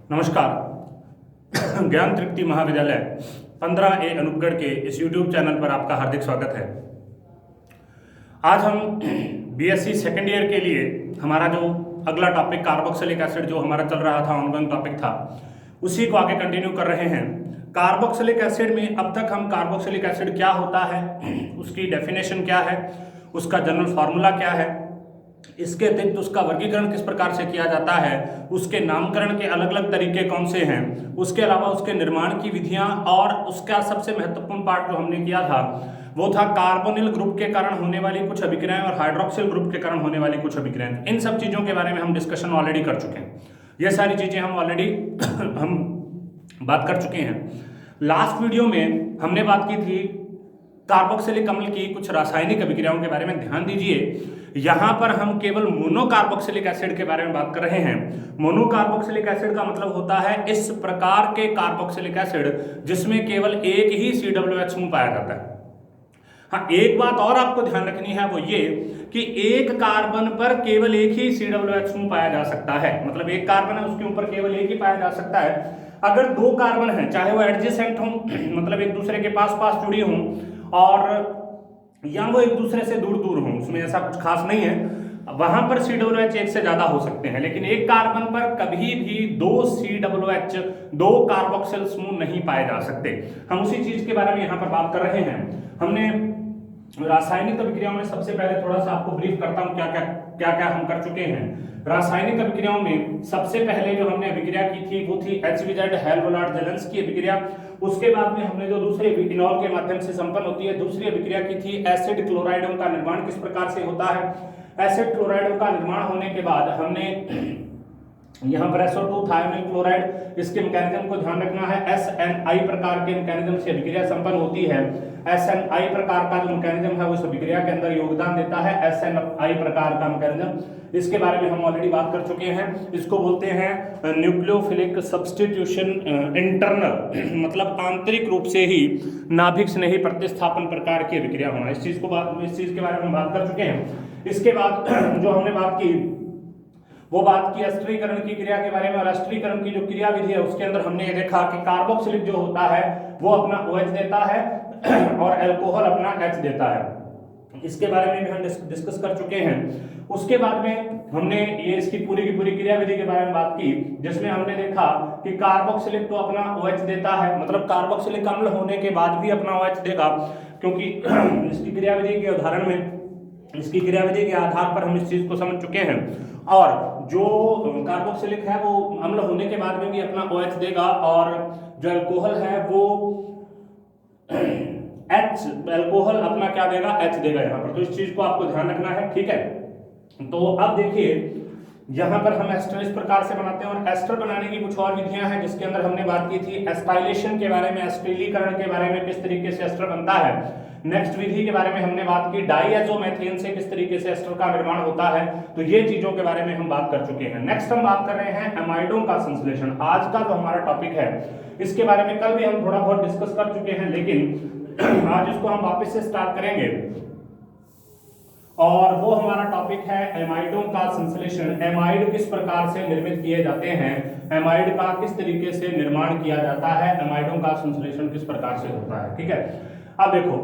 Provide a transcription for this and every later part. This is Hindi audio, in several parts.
नमस्कार। ज्ञान तृप्ति महाविद्यालय 15A अनूपगढ़ के इस YouTube चैनल पर आपका हार्दिक स्वागत है। आज हम बीएससी सेकेंड ईयर के लिए हमारा जो अगला टॉपिक कार्बोक्सिलिक एसिड जो हमारा चल रहा था, ऑनगोइंग टॉपिक था, उसी को आगे कंटिन्यू कर रहे हैं। कार्बोक्सिलिक एसिड में अब तक हम कार्बोक्सिलिक एसिड क्या होता है, उसकी डेफिनेशन क्या है, उसका जनरल फार्मूला क्या है, इसके अतिरिक्त उसका वर्गीकरण किस प्रकार से किया जाता है, उसके नामकरण के अलग अलग तरीके कौन से हैं, उसके अलावा उसके निर्माण की विधियां, और उसका सबसे महत्वपूर्ण पार्ट जो हमने किया था वो था कार्बोनिल ग्रुप के कारण होने वाली कुछ अभिक्रियाएं और हाइड्रोक्सिल ग्रुप के कारण होने वाली कुछ अभिक्रियाएं। इन सब चीज़ों के बारे में हम डिस्कशन ऑलरेडी कर चुके हैं। ये सारी चीज़ें हम ऑलरेडी हम बात कर चुके हैं। लास्ट वीडियो में हमने बात की थी कार्बोक्सिलिक अम्ल की कुछ रासायनिक अभिक्रियाओं के बारे में। ध्यान दीजिए, यहां पर हम केवल मोनोकार्बोक्सिलिक एसिड के बारे में बात कर रहे हैं। मोनोकार्बोक्सिलिक एसिड का मतलब होता है इस प्रकार के कार्बोक्सिलिक एसिड जिसमें केवल एक ही COOH समूह पाया जाता है। हाँ, एक बात और आपको ध्यान रखनी है, वो ये कि एक कार्बन पर केवल एक ही COOH समूह पाया जा सकता है। मतलब एक कार्बन है, उसके ऊपर केवल एक ही पाया जा सकता है। अगर दो कार्बन है, चाहे वो एडजेसेंट हों, मतलब एक दूसरे के पास पास जुड़ी हों, और या वो एक दूसरे से दूर दूर हों, उसमें ऐसा कुछ खास नहीं है, वहां पर COOH एक से ज्यादा हो सकते हैं। लेकिन एक कार्बन पर कभी भी दो COOH, दो कार्बोक्सिल समूह नहीं पाए जा सकते। हम उसी चीज के बारे में यहाँ पर बात कर रहे हैं। हमने रासायनिक अभिक्रियाओं में सबसे पहले थोड़ा सा आपको ब्रीफ करता हूं क्या क्या हम कर चुके हैं। रासायनिक अभिक्रियाओं में सबसे पहले जो हमने अभिक्रिया की थी वो थी HVZ हेल-वोलार्ड-जेलेंस्की की अभिक्रिया। उसके बाद में हमने जो दूसरे इथेनॉल के माध्यम से संपन्न होती है दूसरी अभिक्रिया की थी एसिड क्लोराइडों का निर्माण किस प्रकार से होता है। एसिड क्लोराइडों का निर्माण होने के बाद हमने यहाँ पर SO2 थायोनिल क्लोराइड, इसके मैकेनिज्म को ध्यान रखना है। SNI प्रकार के मैकेनिज्म से अभिक्रिया संपन्न होती है। SNI प्रकार का जो मैकेनिज्म है उस अभिक्रिया के अंदर योगदान देता है SNI प्रकार का मैकेनिज्म। इसके बारे में हम ऑलरेडी बात कर चुके हैं। इसको बोलते हैं न्यूक्लियोफिलिक सब्स्टिट्यूशन इंटरनल, मतलब आंतरिक रूप से ही नाभिक स्नेही प्रतिस्थापन प्रकार की अभिक्रिया होना। इस चीज के बारे में हम बात कर चुके हैं। इसके बाद जो हमने बात की वो बात की अस्टरीकरण की क्रिया के बारे में। और अस्टरीकरण की जो क्रिया विधि है उसके अंदर हमने ये देखा कि कार्बोक्सिलिक जो होता है वो अपना OH देता है और अल्कोहल अपना H देता है। इसके बारे में भी हम डिस्कस कर चुके हैं। उसके बाद में हमने ये इसकी पूरी की पूरी क्रिया विधि के बारे में बात की, जिसमें हमने देखा कि कार्बोक्सिलिक तो अपना OH देता है, मतलब कार्बोक्सिलिक अम्ल होने के बाद भी अपना OH देगा, क्योंकि इसकी क्रिया विधि के उदाहरण में, इसकी क्रिया विधि के आधार पर हम इस चीज को समझ चुके हैं। और जो कार्बोक्सिलिक है वो अम्ल होने के बाद में भी अपना OH देगा, और जो अल्कोहल है वो अल्कोहल अपना क्या देगा, H देगा यहाँ पर। तो इस चीज को आपको ध्यान रखना है, ठीक है। तो अब देखिए यहाँ पर हम एस्टर इस प्रकार से बनाते हैं, और एस्टर बनाने की कुछ और विधियां हैं जिसके अंदर हमने बात की थी एस्टाइलेशन के बारे में, एस्टिलीकरण के बारे में, किस तरीके से एस्टर बनता है। नेक्स्ट विधि के बारे में हमने बात की डाइएज़ोमेथेन से किस तरीके से एस्टर का निर्माण होता है। तो ये चीजों के बारे में हम बात कर चुके हैं। नेक्स्ट हम बात कर रहे हैं एमाइडों का संश्लेषण। आज का जो हमारा टॉपिक है इसके बारे में कल भी हम थोड़ा बहुत डिस्कस कर चुके हैं, लेकिन आज इसको हम वापस से स्टार्ट करेंगे, और वो हमारा टॉपिक है एमाइडों का संश्लेषण। एमाइड किस प्रकार से निर्मित किए जाते हैं, एमाइड का किस तरीके से निर्माण किया जाता है, एमाइडों का संश्लेषण किस प्रकार से होता है, ठीक है। अब देखो,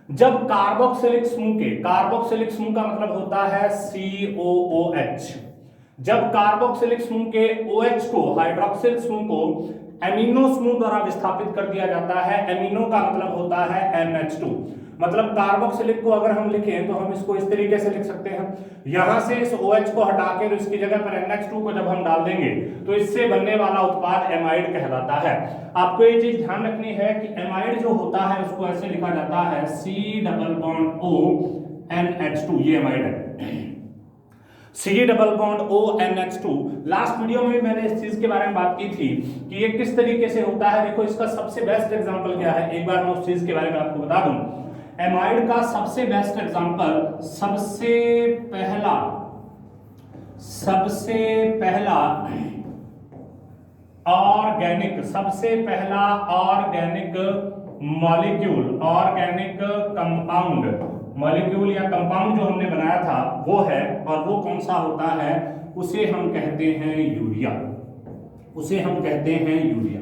जब कार्बोक्सिलिक समूह का मतलब होता है COOH, जब कार्बोक्सिलिक समूह के OH को, हाइड्रोक्सिल समूह को एमिनो समूह द्वारा विस्थापित कर दिया जाता है। एमिनो का मतलब होता है NH2। मतलब कार्बोक्सिलिक को अगर हम लिखें तो हम इसको इस तरीके से लिख सकते हैं, यहां से इस OH को हटा के इसकी जगह पर NH2 को जब हम डाल देंगे तो इससे बनने वाला उत्पाद एमाइड कहलाता है। आपको ये चीज ध्यान रखनी है कि एमाइड जो होता है उसको ऐसे लिखा जाता है C+ONH2, ये एमाइड है, C+ONH2। लास्ट वीडियो में मैंने इस चीज के बारे में बात की थी कि ये किस तरीके से होता है। देखो, इसका सबसे बेस्ट एग्जांपल क्या है, एक बार मैं उस चीज के बारे में आपको बता दूं। एमाइड का सबसे बेस्ट एग्जांपल, सबसे पहला organic molecule, organic compound, molecule या कंपाउंड जो हमने बनाया था वो है, और वो कौन सा होता है, उसे हम कहते हैं यूरिया, उसे हम कहते हैं यूरिया।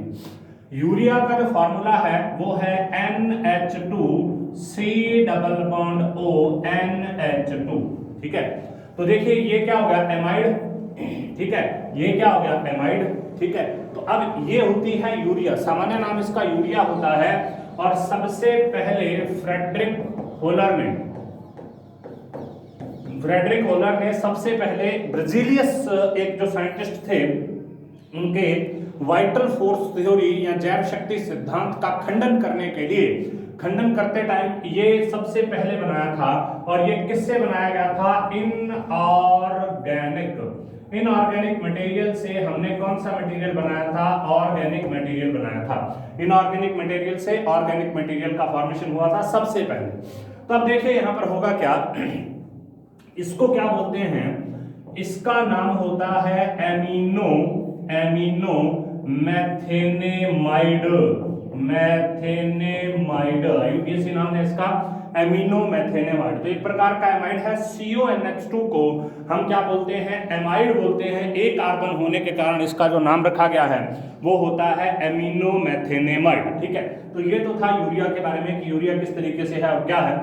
यूरिया का जो फॉर्मूला है वो है NH2C double bond O NH2, ठीक है। तो देखिए ये क्या हो गया, एमाइड, ठीक है, ये क्या हो गया, एमाइड, ठीक है। तो अब ये होती है यूरिया, सामान्य नाम इसका यूरिया होता है। और सबसे पहले फ्रेडरिक होलर ने सबसे पहले ब्राजीलियस एक जो साइंटिस्ट थे उनके वाइटल फोर्स थ्योरी या जैव शक्ति सिद्धांत का खंडन करने के लिए, खंडन करते टाइम ये सबसे पहले बनाया था। और ये किससे बनाया गया था, इनऑर्गेनिक मटेरियल से। हमने कौन सा मटेरियल बनाया था, ऑर्गेनिक मटेरियल बनाया था। इनऑर्गेनिक मटेरियल से ऑर्गेनिक मटेरियल का फॉर्मेशन हुआ था सबसे पहले। तो अब देखिए यहां पर होगा क्या, इसको क्या बोलते हैं, इसका नाम होता है एमिनो मैथेनेमाइड, यूपीएससी नाम है इसका एमिनो मैथेनेमाइड। तो एक प्रकार का एमाइड है। CONH2 को हम क्या बोलते हैं, एमाइड बोलते हैं। एक कार्बन होने के कारण इसका जो नाम रखा गया है वो होता है एमिनो मैथेनेमाइड, ठीक है। तो ये तो था यूरिया के बारे में कि यूरिया किस तरीके से है और क्या है।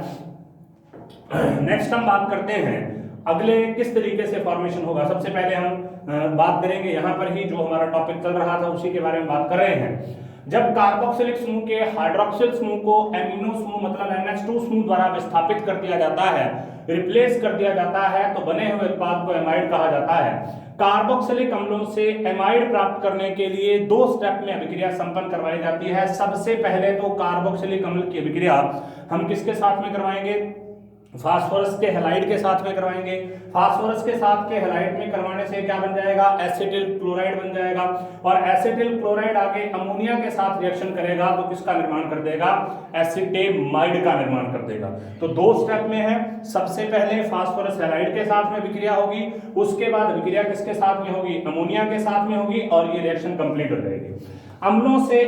नेक्स्ट हम बात करते हैं अगले किस तरीके से फॉर्मेशन होगा। सबसे पहले हम बात करेंगे यहाँ पर ही जो हमारा टॉपिक चल रहा था उसी के बारे में बात कर रहे हैं। जब कार्बोक्सिलिक समूह के हाइड्रोक्सिल समूह को एमिनो समूह मतलब NH2 समूह द्वारा विस्थापित कर दिया जाता है, रिप्लेस कर दिया जाता है, तो बने हुए उत्पाद को एमाइड कहा जाता है। कार्बोक्सिलिक अम्लों से एमाइड प्राप्त करने के लिए 2 स्टेप में अभिक्रिया संपन्न करवाई जाती है। सबसे पहले तो कार्बोक्सिलिक अम्ल की अभिक्रिया हम किसके साथ में करवाएंगे, फास्फोरस के हैलाइड के साथ में करवाएंगे। फास्फोरस के साथ के हैलाइड में करवाने से क्या बन जाएगा, एसिटिल क्लोराइड बन जाएगा। और एसिटिल क्लोराइड आगे अमोनिया के साथ रिएक्शन करेगा तो किसका निर्माण कर देगा, एसिटेमाइड का निर्माण कर देगा। तो 2 स्टेप में है। सबसे पहले फास्फोरस हैलाइड के साथ में विक्रिया होगी, उसके बाद विक्रिया किसके साथ में होगी, अमोनिया के साथ में होगी और ये रिएक्शन कंप्लीट हो जाएगी। अम्लों से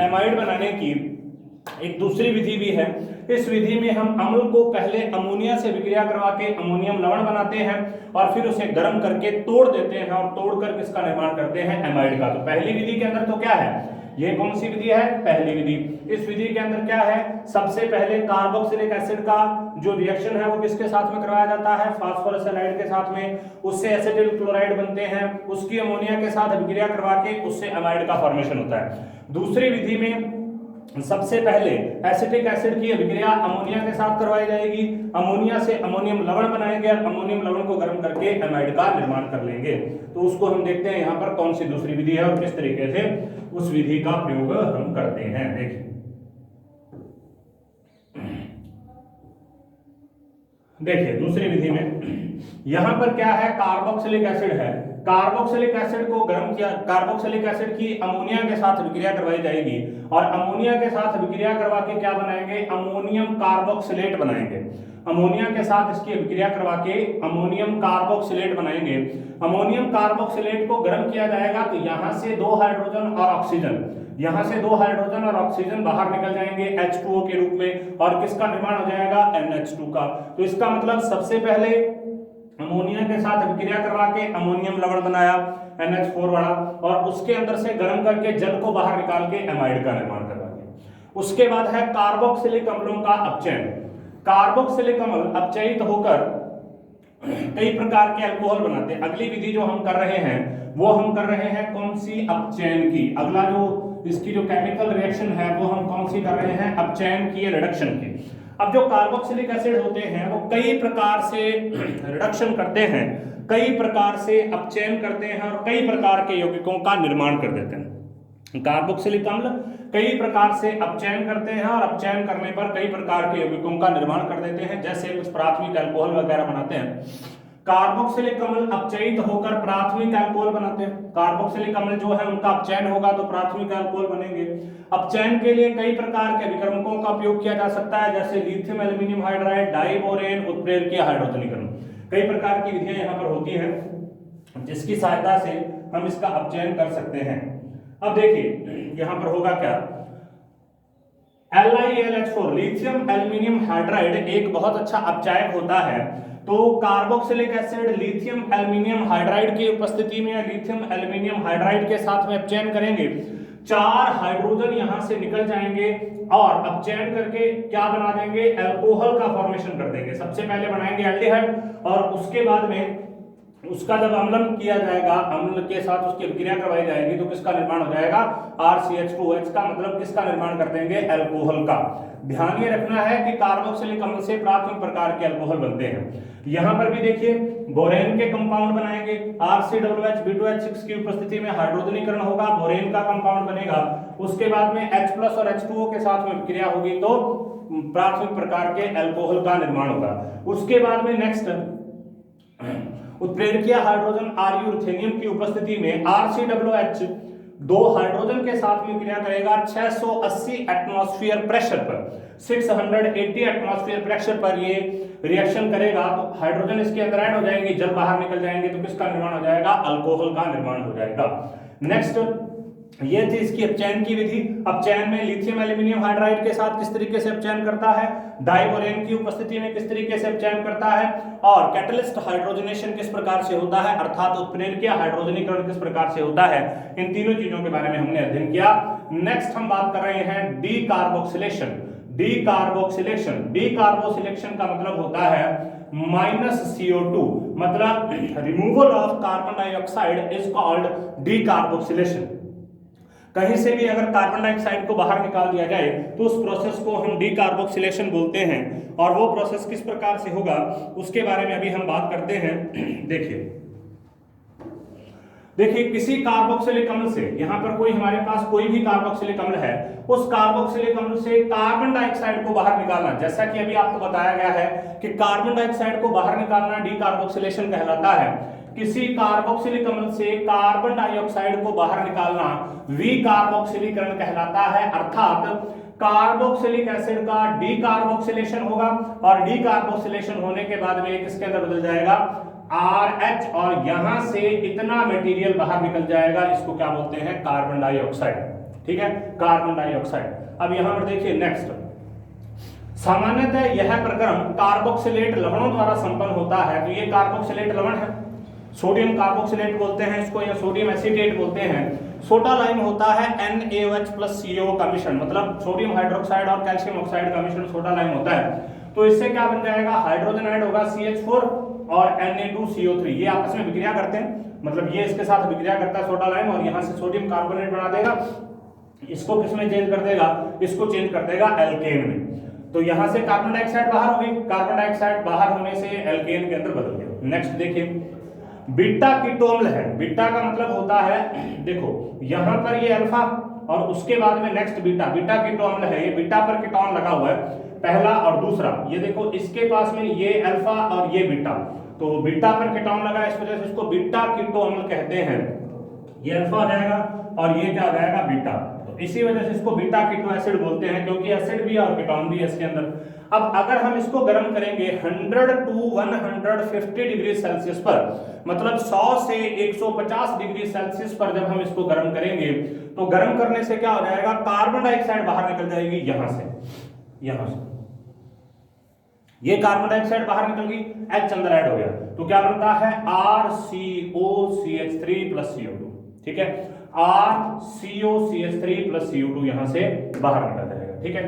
एमाइड बनाने की एक दूसरी विधि भी है। इस विधि में हम अम्ल को पहले अमोनिया से विक्रिया करवा के अमोनियम लवण बनाते हैं और फिर उसे गर्म करके तोड़ देते हैं और तोड़कर किसका निर्माण करते हैं, एमाइड का। तो पहली विधि के अंदर तो क्या है, ये कौन सी विधि है, पहली विधि। इस विधि के अंदर क्या है, सबसे पहले कार्बोक्सिलिक एसिड का जो रिएक्शन है वो किसके साथ में करवाया जाता है, फास्फोरस हैलाइड के साथ में। उससे एसिटिल क्लोराइड बनते हैं, उसकी अमोनिया के साथ विक्रिया करवा के उससे एमाइड का फॉर्मेशन होता है। दूसरी विधि में सबसे पहले एसिटिक एसिड की अभिक्रिया अमोनिया के साथ करवाई जाएगी, अमोनिया से अमोनियम लवण बनाएंगे और अमोनियम लवण को गर्म करके एमाइड का निर्माण कर लेंगे। तो उसको हम देखते हैं यहाँ पर कौन सी दूसरी विधि है और किस तरीके से उस विधि का प्रयोग हम करते हैं। देखिए दूसरी विधि में यहां पर क्या है, कार्बोक्सिलिक एसिड है। कार्बोक्सिलिक एसिड को गर्म किया, कार्बोक्सिलिक एसिड की अमोनिया के साथ विक्रिया करवाई जाएगी और अमोनिया के साथ विक्रिया करवा के क्या बनाएंगे, अमोनियम कार्बोक्सिलेट बनाएंगे। अमोनिया के साथ इसकी विक्रिया करवा के अमोनियम कार्बोक्सिलेट बनाएंगे। अमोनियम कार्बोक्सिलेट को गर्म किया जाएगा तो यहां से 2 हाइड्रोजन और ऑक्सीजन, यहां से 2 हाइड्रोजन और ऑक्सीजन बाहर निकल जाएंगे H2O के रूप में और किसका निर्माण हो जाएगा, NH2 का। तो इसका मतलब सबसे पहले अमोनिया के साथ विक्रिया करवा के अमोनियम लवण बनाया NH4 वाला और उसके अंदर से गर्म करके जल को बाहर निकाल के एमाइड का निर्माण करवा दिया। उसके बाद है कार्बोक्सिलिक अम्लों का अपचयन। कार्बोक्सिलिक अम्ल अपचयित होकर कई प्रकार के अल्कोहल बनाते हैं। अगली विधि जो हम कर रहे हैं वो हम कर रहे हैं कौन सी, अपचयन की। अगला जो इसकी जो केमिकल रिएक्शन है वो हम कौन सी कर रहे हैं, अपचयन की, रिडक्शन की। अब जो कार्बोक्सिलिक एसिड होते हैं वो कई प्रकार से रिडक्शन करते हैं, कई प्रकार से अपचयन करते हैं और कई प्रकार के यौगिकों का निर्माण कर देते हैं। कार्बोक्सिलिक अम्ल कई प्रकार से अपचयन करते हैं और अपचयन करने पर कई प्रकार के यौगिकों का निर्माण कर देते हैं, जैसे कुछ प्राथमिक अल्कोहल वगैरह बनाते हैं। कार्बोक्सिलिक अम्ल अपचयित होकर प्राथमिक अल्कोहल बनाते हैं। कार्बोक्सिलिक अम्ल जो है उनका अपचयन होगा तो प्राथमिक अल्कोहल बनेंगे। अपचयन के लिए कई प्रकार के विक्रमकों का उपयोग किया जा सकता है, जैसे लिथियम एल्यूमिनियम हाइड्राइड, डाइबोरेन, उत्प्रेरकीय हाइड्रोजनीकरण। कई प्रकार की विधियां यहाँ पर होती हैं जिसकी सहायता से हम इसका अपचयन कर सकते हैं। अब देखिए यहाँ पर होगा क्या, LiAlH4 लिथियम एल्यूमिनियम हाइड्राइड एक बहुत अच्छा अपचायक होता है। तो carboxylic acid lithium aluminium hydride की उपस्थिति में लिथियम एल्यूमिनियम हाइड्राइड के साथ में अपचयन करेंगे, 4 हाइड्रोजन यहां से निकल जाएंगे और अपचयन करके क्या बना देंगे, अल्कोहल का फॉर्मेशन कर देंगे। सबसे पहले बनाएंगे एल्डिहाइड और उसके बाद में उसका जब अम्लन किया जाएगा, अम्ल के साथ उसकी अभिक्रिया करवाई जाएगी तो किसका निर्माण हो जाएगा, RCH2H का मतलब किसका निर्माण कर देंगे, अल्कोहल का। ध्यान ये रखना है कि कार्बोक्सिलिक अम्ल से प्राथमिक प्रकार के अल्कोहल बनते हैं। यहां पर भी देखिए बोरेन के कंपाउंड बनाएंगे, RCOOH B2H6 की उपस्थिति में हाइड्रोजनीकरण होगा, बोरेन का कंपाउंड बनेगा, उसके बाद में H+ और H2O के साथ में अभिक्रिया होगी तो प्राथमिक प्रकार के अल्कोहल का निर्माण होगा। उसके बाद में नेक्स्ट उत्प्रेरकीय हाइड्रोजन आर्यूथेनियम की उपस्थिति में RCOOH 2 हाइड्रोजन के साथ में क्रिया करेगा 680 एटमॉस्फेयर प्रेशर पर, 680 एटमॉस्फेयर प्रेशर पर ये रिएक्शन करेगा तो हाइड्रोजन इसके अंदर ऐड हो जाएंगे, जब बाहर निकल जाएंगे तो किसका निर्माण हो जाएगा, अल्कोहल का निर्माण हो जाएगा। नेक्स्ट ये थी इसकी अपचयन की विधि। अपचयन में लिथियम एल्यूमिनियम हाइड्राइड के साथ किस तरीके से अपचयन करता है, डाइबोरेन की उपस्थिति में किस तरीके से अपचयन करता है, और कैटलिस्ट हाइड्रोजनेशन किस प्रकार से होता है, अर्थात उत्प्रेरकीय हाइड्रोजनीकरण किस प्रकार से होता है। इन तीनों चीजों के बारे में हमने अध्ययन किया। नेक्स्ट हम बात कर रहे हैं डीकार्बोक्सिलेशन। डीकार्बोक्सिलेशन, डीकार्बोक्सिलेशन का मतलब होता है -CO2, मतलब removal of carbon dioxide is called decarboxylation. कहीं से भी अगर कार्बन डाइऑक्साइड को बाहर निकाल दिया जाए तो उस प्रोसेस को हम डीकार्बोक्सिलेशन बोलते हैं, और वो प्रोसेस किस प्रकार से होगा उसके बारे में अभी हम बात करते हैं। देखिए किसी कार्बोक्सिलिक अम्ल से, यहां पर कोई हमारे पास कोई भी कार्बोक्सिलिक अम्ल है, उस कार्बोक्सिलिक अम्ल से कार्बन डाइऑक्साइड को बाहर निकालना, जैसा कि अभी आपको बताया गया है कि कार्बन डाइऑक्साइड को बाहर निकालना डीकार्बोक्सिलेशन कहलाता है। किसी कार्बोक्सिलिक अम्ल से कार्बन डाइऑक्साइड को बाहर निकालना विकार्बोक्सिलीकरण कहलाता है, अर्थात कार्बोक्सिलिक एसिड का डीकार्बोक्सिलेशन होगा और डीकार्बोक्सिलेशन होने के बाद में किसके अंदर बदल जाएगा, RH, और यहां से इतना मटेरियल बाहर निकल जाएगा, इसको क्या बोलते हैं, कार्बन डाइऑक्साइड। ठीक है, कार्बन डाइऑक्साइड। अब यहां पर देखिए नेक्स्ट, सामान्यतः यह प्रक्रम कार्बोक्सिलेट लवणों द्वारा संपन्न होता है। तो ये कार्बोक्सिलेट लवण है, सोडियम कार्बोक्सिलेट बोलते हैं इसको, या सोडियम एसीटेट बोलते हैं। सोडा लाइम होता है NaOH + CO का मिश्रण, मतलब सोडियम हाइड्रोक्साइड और कैल्शियम ऑक्साइड का मिश्रण सोडा लाइम होता है। तो इससे क्या बन जाएगा, हाइड्रोजन ऐड होगा CH4 और Na2CO3, ये आपस में विक्रिया करते हैं, मतलब ये इसके साथ विक्रिया करता है सोडा लाइम, और यहां से सोडियम कार्बोनेट बना देगा, इसको किसमें चेंज कर देगा, इसको चेंज कर देगा एल्केन में। तो यहां से कार्बन डाइऑक्साइड बाहर हो गई, कार्बन डाइऑक्साइड बाहर होने से एल्केन के अंदर बदल गया। नेक्स्ट देखिए बीटा कीटोअम्ल है। बीटा का मतलब होता है, देखो यहां पर ये अल्फा और उसके बाद में नेक्स्ट बीटा, बीटा कीटोअम्ल है। ये बीटा पर कीटोन लगा हुआ है, पहला और दूसरा, ये देखो इसके पास में ये अल्फा और ये बीटा, तो बीटा पर कीटोन लगा, इस वजह से इसको बीटा कीटोअम्ल कहते हैं। ये अल्फा हो जाएगा और ये क्या हो जाएगा, बीटा, तो इसी वजह से इसको बीटा कीटो एसिड बोलते हैं, क्योंकि एसिड भी और कीटोन भी है इसके अंदर। अब अगर हम इसको गर्म करेंगे 100 to 150 डिग्री सेल्सियस पर, मतलब 100 से 150 डिग्री सेल्सियस पर जब हम इसको गर्म करेंगे तो गर्म करने से क्या हो जाएगा, कार्बन डाइऑक्साइड बाहर निकल जाएगी, यहां से ये कार्बन डाइऑक्साइड बाहर निकल गई, H अंदर ऐड हो गया, तो क्या बनता है RCOCH3 + CO2। ठीक है, RCOCH3 + CO2 यहां से बाहर निकल जाएगा। ठीक है,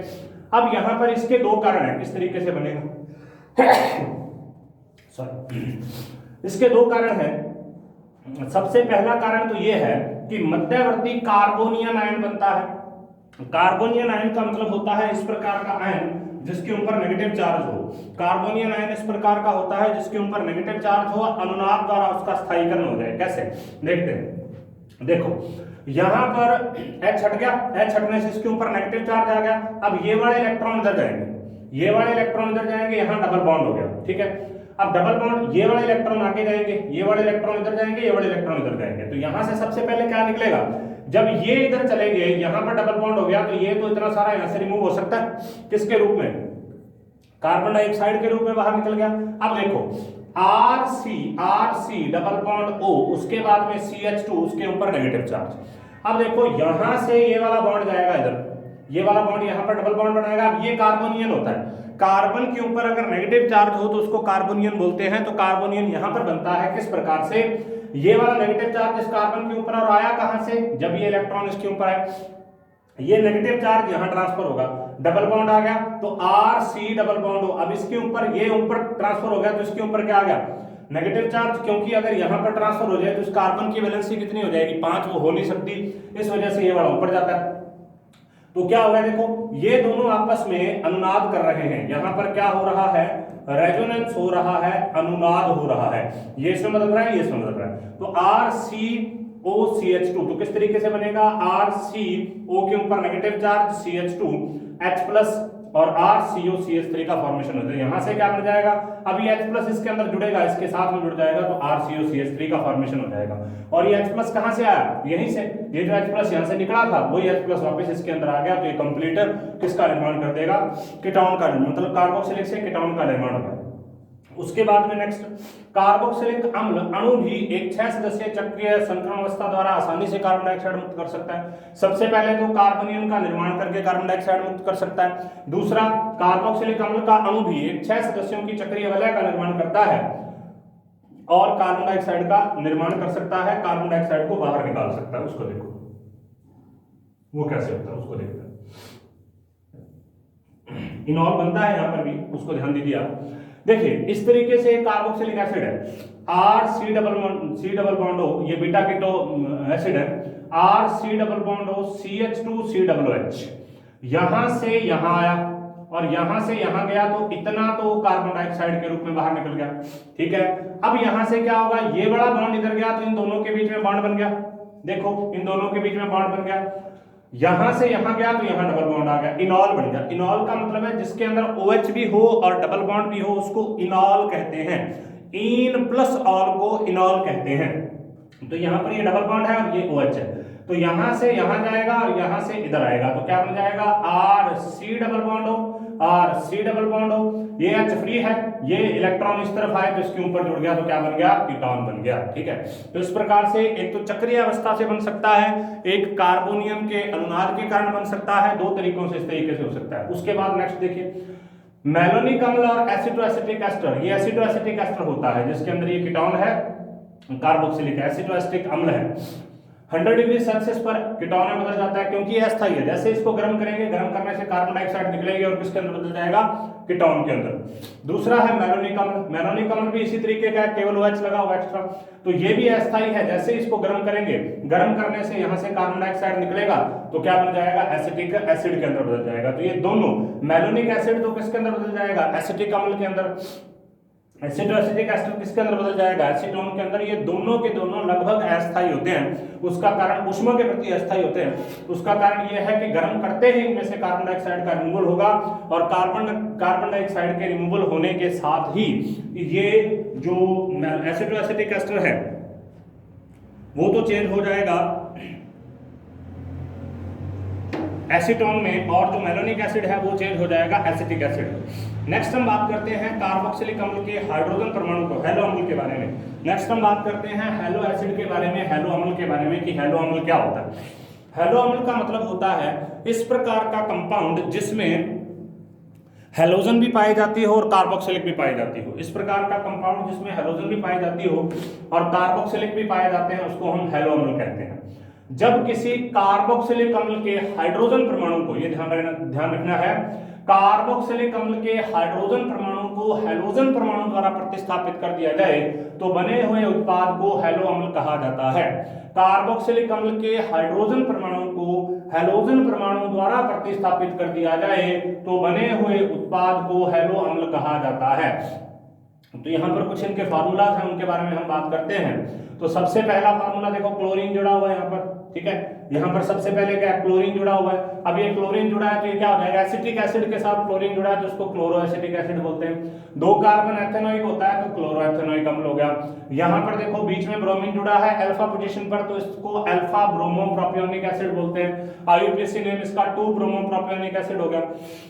अब यहां पर इसके दो कारण हैं, किस तरीके से बनेगा सॉरी, इसके दो कारण हैं। सबसे पहला कारण तो यह है कि मध्यवर्ती कार्बोनियन आयन बनता है। कार्बोनियन आयन का मतलब होता है इस प्रकार का आयन जिसके ऊपर नेगेटिव चार्ज हो। कार्बोनियन आयन इस प्रकार का होता है जिसके ऊपर नेगेटिव चार्ज हो, अनुनाद द्वारा उसका स्थायीकरण हो जाए। कैसे, देखते हैं। देखो यहां पर H हट गया, H हटने से इसके ऊपर नेगेटिव चार्ज आ गया। अब ये वाले इलेक्ट्रॉन इधर जाएंगे, ये वाले इलेक्ट्रॉन इधर जाएंगे, यहां डबल बॉन्ड हो गया। ठीक है, अब डबल बॉन्ड, ये वाले इलेक्ट्रॉन आगे जाएंगे, ये वाले इलेक्ट्रॉन इधर जाएंगे, ये वाले इलेक्ट्रॉन इधर जाएंगे, तो यहां से सबसे पहले क्या निकलेगा, जब ये इधर चले गए, यहां पर डबल बॉन्ड हो गया, तो ये तो इतना सारा यहां से रिमूव हो सकता है, किसके रूप में, कार्बन डाइऑक्साइड के रूप में बाहर निकल गया। अब देखो RC डबल बॉन्ड O, उसके बाद में CH2, उसके ऊपर नेगेटिव चार्ज। अब देखो यहां से ये वाला बॉन्ड जाएगा इधर, ये वाला बॉन्ड यहाँ पर डबल बॉन्ड बनाएगा। अब ये कार्बोनियन होता है, कार्बन के ऊपर अगर नेगेटिव चार्ज हो तो उसको कार्बोनियन बोलते हैं। तो कार्बोनियन यहाँ पर बनता है किस प्रकार से, ये वाला नेगेटिव चार्ज इस कार्बन के ऊपर और आया कहां से, जब ये इलेक्ट्रॉन इसके ऊपर आए, ये नेगेटिव चार्ज यहां ट्रांसफर होगा, डबल बॉन्ड आ गया तो RC डबल बॉन्ड हो। अब इसके ऊपर ये ऊपर ट्रांसफर हो गया तो इसके ऊपर क्या आ गया, नेगेटिव चार्ज, क्योंकि अगर यहां पर ट्रांसफर हो जाए तो इस कार्बन की वैलेंसी कितनी हो जाएगी, 5, वो हो नहीं सकती, इस वजह से ये वाला ऊपर जाता है। तो क्या होगा, देखो ये दोनों आपस में अनुनाद कर रहे हैं, यहां पर क्या हो रहा है, रेजोनेंस हो रहा है, अनुनाद हो रहा है, ये इसमें बदल रहा है, ये इसमें बदल रहा है। तो RCOCH2 तो किस तरीके से बनेगा, RCO के ऊपर नेगेटिव चार्ज CH2 H+ और RCOCH3 का फॉर्मेशन होता है। यहां से क्या बन जाएगा, अब ये H+ इसके अंदर जुड़ेगा, इसके साथ में जुड़ जाएगा तो RCOCH3 का फॉर्मेशन हो जाएगा। और ये H+ कहां से आया, यहीं से, ये जो H+ यहां से निकला था वही H+ वापस इसके अंदर आ गया। तो ये कंप्लीटर किसका निर्माण कर देगा, कीटोन का, मतलब कार्बोक्सिलिक से कीटोन का निर्माण होगा। उसके बाद में नेक्स्ट, कार्बोक्सिलिक अम्ल अणु भी एक 6 सदस्यीय चक्रीय संकरण अवस्था द्वारा आसानी से कार्बन डाइऑक्साइड मुक्त कर सकता है। सबसे पहले तो कार्बोनियन का निर्माण करके कार्बन डाइऑक्साइड मुक्त कर सकता है। दूसरा, कार्बोक्सिलिक अम्ल का अणु भी एक 6 सदस्यों की चक्रीय वलय का निर्माण करता है और कार्बन डाइऑक्साइड का निर्माण कर सकता है, कार्बन डाइऑक्साइड को बाहर निकाल सकता है। उसको देखो वो कैसे होता है, उसको देखते हैं। इनॉल बनता है यहां पर भी, उसको ध्यान दीजिए आप। देखिए इस तरीके से कार्बोक्सिलिक एसिड है, RC डबल बॉन्ड हो, ये बीटा कीटो एसिड है, RC डबल बॉन्ड हो CH2COOH, यहां से यहां आया और यहां से यहां गया तो इतना तो कार्बन डाइऑक्साइड के रूप में बाहर निकल गया, ठीक है। अब यहां से क्या होगा, ये बड़ा बॉन्ड इधर गया तो इन दोनों के बीच में बॉन्ड बन गया, देखो इन दोनों के बीच में बॉन्ड बन गया, यहां से यहां गया तो यहां डबल बॉन्ड आ गया, इनॉल बन गया। इनॉल का मतलब है जिसके अंदर OH भी हो और डबल बॉन्ड भी हो उसको इनॉल कहते हैं, इन प्लस ऑल को इनॉल कहते हैं। तो यहां पर ये डबल बॉन्ड है और ये OH है, तो यहां से यहां जाएगा और यहां से इधर आएगा तो क्या बन जाएगा, RC डबल बॉन्ड हो, RC डबल बॉन्ड हो, ये H फ्री है, ये इलेक्ट्रॉन इस तरफ आए तो इसके ऊपर जुड़ गया तो क्या बन गया, कीटोन बन गया, ठीक है। तो इस प्रकार से एक तो चक्रीय अवस्था से बन सकता है, एक कार्बोनियम के अनुनाद के कारण बन सकता है, दो तरीकों से इस तरीके से हो सकता है। उसके बाद नेक्स्ट देखिए, मैलोनिक अम्ल और एसिटोएसिटिक एस्टर, ये एसिटोएसिटिक एस्टर होता है जिसके अंदर ये कीटोन है, कार्बोक्सिलिक एसिटोएसिटिक अम्ल है। 100 डिग्री सेल्सियस पर कीटोन में बदल जाता है क्योंकि ये अस्थायी है, जैसे इसको गर्म करेंगे, गर्म करने से कार्बन डाइऑक्साइड निकलेगी और किसके अंदर बदल जाएगा, कीटोन के अंदर। दूसरा है मैलोनिक अम्ल, मैलोनिक अम्ल भी इसी तरीके का है, केवल OH लगा हुआ एक्स्ट्रा, तो ये भी अस्थायी है, जैसे इसको गर्म करेंगे, गर्म करने से यहां से कार्बन डाइऑक्साइड निकलेगा तो क्या बन जाएगा, एसिटिक एसिड के अंदर बदल जाएगा। तो ये दोनों मैलोनिक एसिड तो किसके अंदर बदल जाएगा, एसिटिक अम्ल के अंदर, एसिटोएसिटिक एस्टर किसके अंदर बदल जाएगा, एसीटोन के अंदर। ये दोनों के दोनों लगभग अस्थायी होते हैं, उसका कारण ऊष्मा के प्रति अस्थायी होते हैं। उसका कारण यह है कि गर्म करते ही इनमें से कार्बन डाइऑक्साइड का रिमूवल होगा और कार्बन डाइऑक्साइड के रिमूवल होने के साथ ही ये जो एसिटोएसिटिक एस्टर है वो तो चेंज हो जाएगा एसीटोन में, और जो मैलोनिक एसिड है वो चेंज हो जाएगा एसिटिक एसिड। नेक्स्ट हम बात करते हैं कार्बोक्सिलिक अम्ल के हाइड्रोजन परमाणु को, हैलो अम्ल के बारे में। नेक्स्ट हम बात करते हैं हैलो एसिड के बारे में, हैलो अम्ल के बारे में कि हैलो अम्ल क्या होता है। हैलो अम्ल का मतलब होता है इस प्रकार का कंपाउंड जिसमें हैलोजन भी पाई जाती हो और कार्बोक्सिलिक भी पाई जाती हो। इस प्रकार का कंपाउंड जिसमें हैलोजन भी पाई जाती हो और कार्बोक्सिलिक भी पाए जाते हैं उसको हम हैलो अम्ल कहते हैं। जब किसी कार्बोक्सिलिक अम्ल के हाइड्रोजन परमाणु को, ये ध्यान रखना है, कार्बोक्सिलिक अम्ल के हाइड्रोजन परमाणु को हैलोजन परमाणु द्वारा प्रतिस्थापित कर दिया जाए तो बने हुए उत्पाद को हैलो अम्ल कहा जाता है। कार्बोक्सिलिक अम्ल के हाइड्रोजन परमाणु को हैलोजन परमाणु द्वारा प्रतिस्थापित कर दिया जाए तो बने हुए उत्पाद को हैलो अम्ल कहा जाता है। तो यहाँ पर कुछ इनके फार्मूलाज हैं, उनके बारे में हम बात करते हैं। तो सबसे पहला फार्मूला देखो, क्लोरीन जुड़ा हुआ है यहाँ पर, ठीक है। यहाँ पर सबसे पहले क्या है, क्लोरीन जुड़ा हुआ है। अब ये क्लोरीन जुड़ा है तो ये क्या हो जाएगा, एसिटिक एसिड के साथ क्लोरीन जुड़ा है तो उसको क्लोरोएसिटिक एसिड बोलते हैं। 2 कार्बन एथेनोइक होता है तो क्लोरोएथेनोइक अम्ल हो गया। यहाँ पर देखो बीच में ब्रोमीन जुड़ा है अल्फा पोजीशन पर तो इसको अल्फा ब्रोमोप्रोपियोनिक एसिड बोलते हैं। IUPAC नेम इसका 2 ब्रोमोप्रोपियोनिक एसिड हो गया।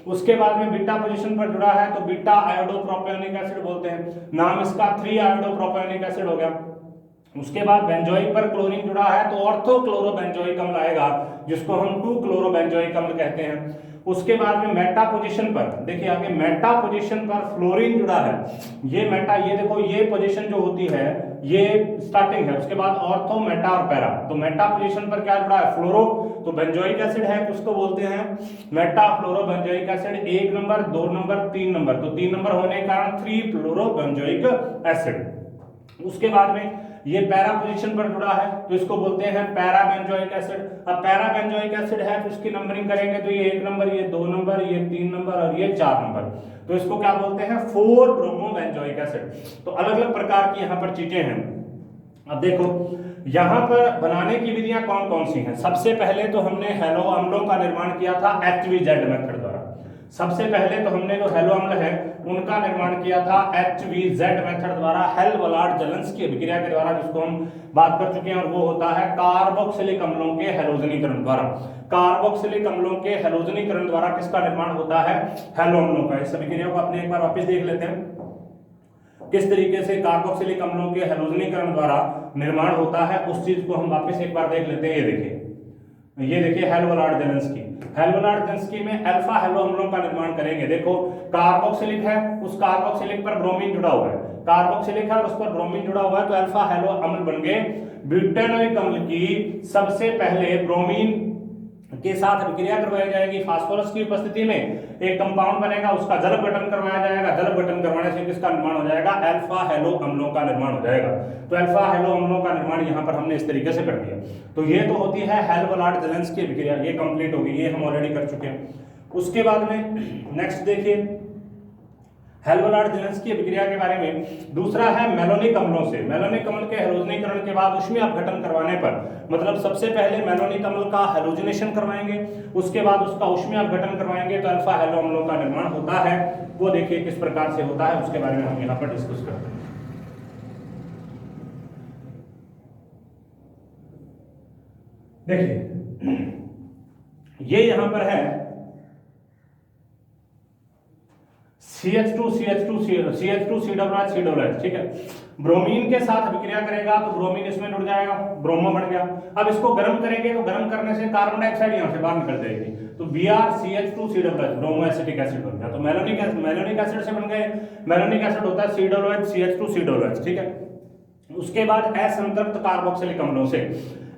उसके बाद में बीटा पोजीशन पर जुड़ा है तो बीटा आयोडोप्रोपियोनिक एसिड बोलते हैं, नाम इसका 3 आयोडोप्रोपियोनिक एसिड हो गया। उसके बाद बेंजोइक पर क्लोरीन जुड़ा है तो ऑर्थो क्लोरोबेंजोइक अम्ल आएगा, जिसको हम 2 क्लोरोबेंजोइक अम्ल कहते हैं। उसके बाद में मेटा पोजीशन पर, देखिए आगे मेटा पोजीशन पर फ्लोरीन जुड़ा है, ये मेटा, ये देखो ये पोजीशन जो होती है ये स्टार्टिंग है। उसके बाद ऑर्थो, मेटा और पैरा, तो मेटा पोजीशन पर क्या जुड़ा है, फ्लोरो, तो बेंजोइक एसिड है तो उसको बोलते हैं meta fluoro benzoic acid, 1 number, 2 number, 3 number, तो 3 नंबर होने के कारण 3 फ्लोरो बेंजोइक एसिड। उसके बाद में ये पैरा पोजीशन पर जुड़ा है तो इसको बोलते हैं पैरा बेंजोइक एसिड। अब पैरा बेंजोइक एसिड है तो इसकी नंबरिंग करेंगे तो ये 1 नंबर, ये 2 नंबर, ये 3 नंबर और ये 4 नंबर, तो इसको क्या बोलते हैं 4 ब्रोमो बेंजोइक एसिड। तो अलग अलग प्रकार की यहाँ पर चीजें हैं। अब देखो यहाँ पर बनाने की विधियां कौन कौन सी हैं। सबसे पहले तो हमने हैलो अम्लों का निर्माण किया था HVZ मेथड द्वारा। सबसे पहले तो हमने जो हैलो अम्ल है उनका निर्माण किया था HVZ मेथड द्वारा, हेल-वलार्ड-जेलेंस्की अभिक्रिया के द्वारा, जिसको हम बात कर चुके हैं, और वो होता है कार्बोक्सिलिक अम्लों के हैलोजनीकरण द्वारा। कार्बोक्सिलिक अम्लों के हैलोजनीकरण द्वारा किसका निर्माण होता है, हैलो अम्लों का। इस अभिक्रिया को अपने एक बार वापस देख लेते हैं किस तरीके से कार्बोक्सिलिक अम्लों के हैलोजनीकरण द्वारा निर्माण होता है, उस चीज को हम वापस एक बार देख लेते हैं। ये देखिए हेल-वलार्ड-जेलेंस्की, हेल-वलार्ड-जेलेंस्की में अल्फा हैलो अम्लों का निर्माण करेंगे। देखो कार्बोक्सिलिक है, उस कार्बोक्सिलिक पर ब्रोमीन जुड़ा हुआ है, कार्बोक्सिलिक है और उस पर ब्रोमीन जुड़ा हुआ है तो अल्फा हैलो अम्ल बन गए। ब्यूटेनोइक अम्ल की सबसे पहले ब्रोमीन के साथ अभिक्रिया करवाई जाएगी, फास्फोरस की उपस्थिति में एक कंपाउंड बनेगा, उसका जल गठन करवाया जाएगा, जल गठन करवाने से किसका निर्माण हो जाएगा, अल्फा हैलो अम्लों का निर्माण हो जाएगा। तो अल्फा हैलो अम्लों का निर्माण यहाँ पर हमने इस तरीके से कर दिया। तो ये तो होती है हेल-वलार्ड-जेलेंस्की अभिक्रिया, ये कंप्लीट होगी, ये हम ऑलरेडी कर चुके हैं। उसके बाद में नेक्स्ट देखिए हेल-वलार्ड-जेलेंस्की अभिक्रिया के बारे में। दूसरा है मेलोनिक अम्लों से। मेलोनिक अम्ल के हैलोजनीकरण के बाद ऊष्मीय अपघटन करवाने पर, मतलब सबसे पहले मेलोनिक अम्ल का हैलोजनेशन करवाएंगे, उसके बाद उसका ऊष्मीय अपघटन करवाएंगे तो अल्फा हैलो अम्लों का निर्माण होता है। वो देखिए किस प्रकार से होता है, उसके बारे में हम यहाँ पर डिस्कस करते हैं। देखिए ये यहां पर है CH2 CH2CH2COOH, ठीक है। ब्रोमीन के साथ अभिक्रिया करेगा तो ब्रोमीन इसमें जुड़ जाएगा, ब्रोमो बन गया। अब इसको गर्म करेंगे तो गर्म करने से कार्बन डाइऑक्साइड यहां से बाहर निकल जाएगी तो BrCH2COOH, ब्रोमो एसिटिक एसिड बन गया। तो मेलोनिक एसिड से बन गए, मेलोनिक एसिड होता है COOH CH2COOH, ठीक है। उसके बाद असंतृप्त कार्बोक्सिलिक अम्लों से,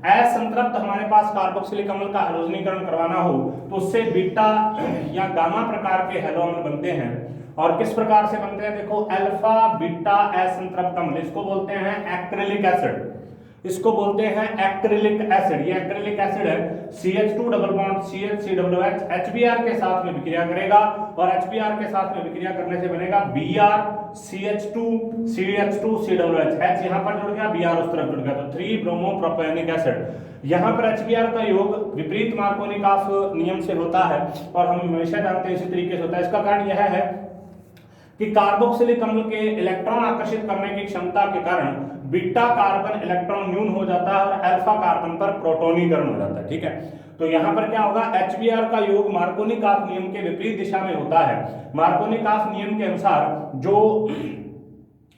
असंतृप्त हमारे पास कार्बोक्सिलिक अम्ल का हैलोजनीकरण करवाना हो तो उससे बीटा या गामा प्रकार के हैलो अम्ल बनते हैं। और किस प्रकार से बनते हैं, देखो अल्फा बीटा असंतृप्त अम्ल, इसको बोलते हैं एक्रिलिक एसिड, इसको बोलते हैं एक्रिलिक एसिड। ये एक्रिलिक एसिड है, CH2 double bond CH3COOH HBr के साथ में विक्रिया करेगा और HBr के साथ में विक्रिया करने से बनेगा BrCH2CH2COOH, H यहाँ पर जुड़ गया, Br उस तरफ जुड़ गया तो 3 ब्रोमो प्रोपेनिक एसिड। यहाँ पर HBr का योग विपरीत मार्कोनिकॉफ नियम से होता है और हम हमेशा जानते हैं इसी तरीके से होता है। इसका कारण यह है कि कार्बोक्सिलिक अम्ल के इलेक्ट्रॉन आकर्षित करने की क्षमता के कारण बीटा कार्बन इलेक्ट्रॉन न्यून हो जाता है और अल्फा कार्बन पर प्रोटोनीकरण हो जाता है, ठीक है। तो यहाँ पर क्या होगा, HBr का योग मार्कोनिकॉफ नियम के विपरीत दिशा में होता है। मार्कोनिकॉफ नियम के अनुसार जो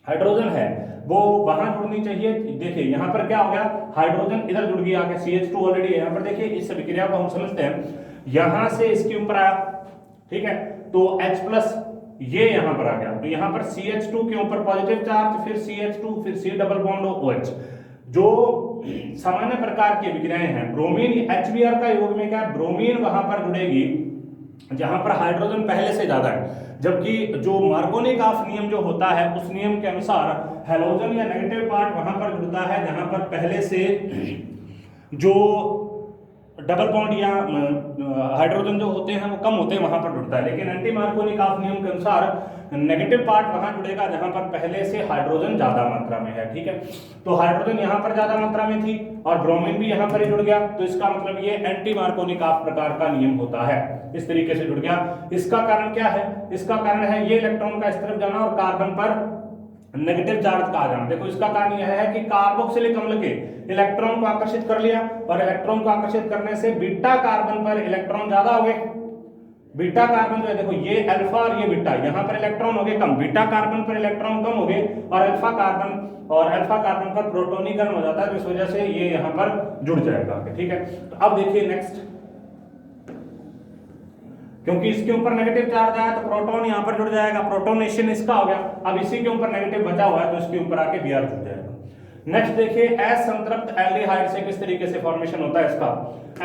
हाइड्रोजन है वो वहां जुड़नी चाहिए। देखिए यहाँ पर क्या हो गया, हाइड्रोजन इधर जुड़ गया, आगे CH2 ऑलरेडी है। यहाँ पर देखिए इस विक्रिया को हम समझते हैं, यहां से इसके ऊपर आया, ठीक है, तो H+ ये यहां पर आ गया तो यहां पर CH2 के ऊपर पॉजिटिव चार्ज, फिर CH2, फिर C डबल बॉन्ड OH। जो सामान्य प्रकार की विक्रियाएं हैं, ब्रोमीन HBr का योग में क्या, ब्रोमीन वहां पर जुड़ेगी जहां पर हाइड्रोजन पहले से ज्यादा है, जबकि जो मार्कोनिकॉफ नियम जो होता है उस नियम के अनुसार हैलोजन या नेगेटिव पार्ट वहां पर जुड़ता है जहां पर पहले से जो डबल बॉन्ड या हाइड्रोजन जो होते हैं वो कम होते हैं, वहां पर जुड़ता है। लेकिन एंटी मार्कोनिकॉफ नियम के अनुसार नेगेटिव पार्ट वहां जुड़ेगा जहां पर पहले से हाइड्रोजन ज्यादा मात्रा में है, ठीक है। तो हाइड्रोजन यहां पर ज्यादा मात्रा में थी और ब्रोमीन भी यहां पर ही जुड़ गया, तो इसका मतलब ये एंटी मार्कोनिकॉफ प्रकार का नियम होता है, इस तरीके से जुड़ गया। इसका कारण क्या है, इसका कारण है ये इलेक्ट्रॉन का इस तरफ जाना और कार्बन पर नेगेटिव चार्ज का आ जाना। देखो इसका कारण यह है कि कार्बोक्सिलिक अम्ल के इलेक्ट्रॉन को आकर्षित कर लिया और इलेक्ट्रॉन को आकर्षित करने से बीटा कार्बन पर इलेक्ट्रॉन ज्यादा हो गए, बीटा कार्बन जो है देखो ये अल्फा और ये बीटा, यहाँ पर इलेक्ट्रॉन हो गए कम, बीटा कार्बन पर इलेक्ट्रॉन कम हो गए और अल्फा कार्बन पर प्रोटोनीकरण हो जाता है, तो इस वजह से ये यहाँ पर जुड़ जाएगा। ठीक है, तो अब देखिए नेक्स्ट, क्योंकि इसके ऊपर नेगेटिव चार्ज आया तो प्रोटॉन यहाँ पर जुड़ जाएगा, प्रोटोनेशन इसका हो गया। अब इसी के ऊपर नेगेटिव बचा हुआ है तो इसके ऊपर आके Br जुड़ जाएगा। नेक्स्ट देखिए असंतृप्त एल्डिहाइड से किस तरीके से फॉर्मेशन होता है इसका।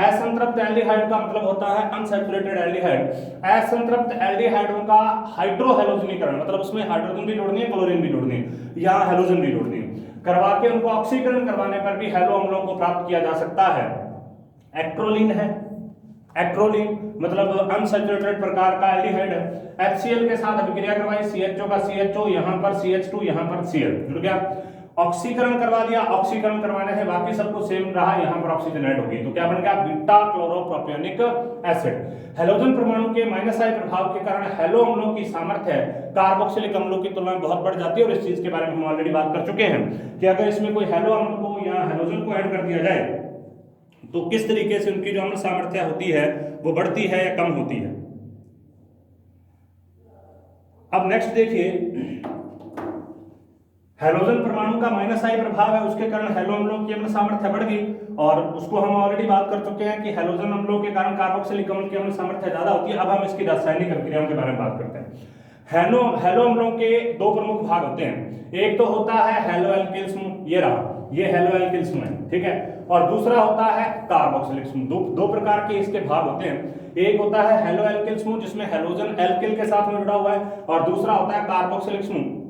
असंतृप्त एल्डिहाइड का मतलब होता है अनसैचुरेटेड एल्डिहाइड। असंतृप्त एल्डिहाइडों का हाइड्रोहेलोजनीकरण, मतलब उसमें हाइड्रोजन भी जोड़नी है, क्लोरीन भी जोड़नी है, यहाँ हेलोजन भी जोड़नी है, करवा के उनको ऑक्सीकरण करवाने पर भी हेलो अम्लों को प्राप्त किया जा सकता है। एक्ट्रोलिन है, एक्ट्रोलिन मतलब अनसैचुरेटेड प्रकार का एल्डिहाइड है। HCl के साथ अभिक्रिया करवाई, CHO का CHO, यहाँ पर CH2, यहाँ पर Cl जुड़ गया, ऑक्सीकरण करवा दिया, ऑक्सीकरण करवाने से बाकी सब कुछ सेम रहा, यहाँ पर ऑक्सीजन ऐड होगी, तो क्या बन गया बीटा क्लोरोप्रोपियोनिक एसिड। हेलोजन परमाणु के माइनस आई प्रभाव के कारण हेलो अम्लों की सामर्थ्य कार्बोक्सिलिक अम्लों की तुलना में बहुत बढ़ जाती है, और इस चीज के बारे में हम ऑलरेडी बात कर चुके हैं कि अगर इसमें कोई हेलो अम्ल को या हेलोजन को ऐड कर दिया जाए तो किस तरीके से उनकी जो अम्ल सामर्थ्य होती है वो बढ़ती है या कम होती है। अब नेक्स्ट देखिए, हेलोजन परमाणु का माइनस आई प्रभाव है, उसके कारण हेलो अम्लों की अम्ल सामर्थ्य बढ़ गई, और उसको हम ऑलरेडी बात कर चुके हैं कि हेलोजन अम्लों के कारण कार्बोक्सिलिक अम्ल की अम्ल सामर्थ्य ज्यादा होती है। अब हम इसकी रासायनिक अभिक्रियाओं के बारे में बात करते हैं। हेलो अम्लों के दो प्रमुख भाग होते हैं, एक तो होता है हेलो एल्किल समूह, ये रहा, ये हेलो एल्किल समूह है, ठीक है, और दूसरा होता है कार्बोक्सिलिक समूह। दो प्रकार के इसके भाग होते हैं, एक होता है हेलो एल्किल समूह जिसमें हेलोजन एल्किल के साथ में जुड़ा हुआ है, और दूसरा होता है कार्बोक्सिलिक समूह।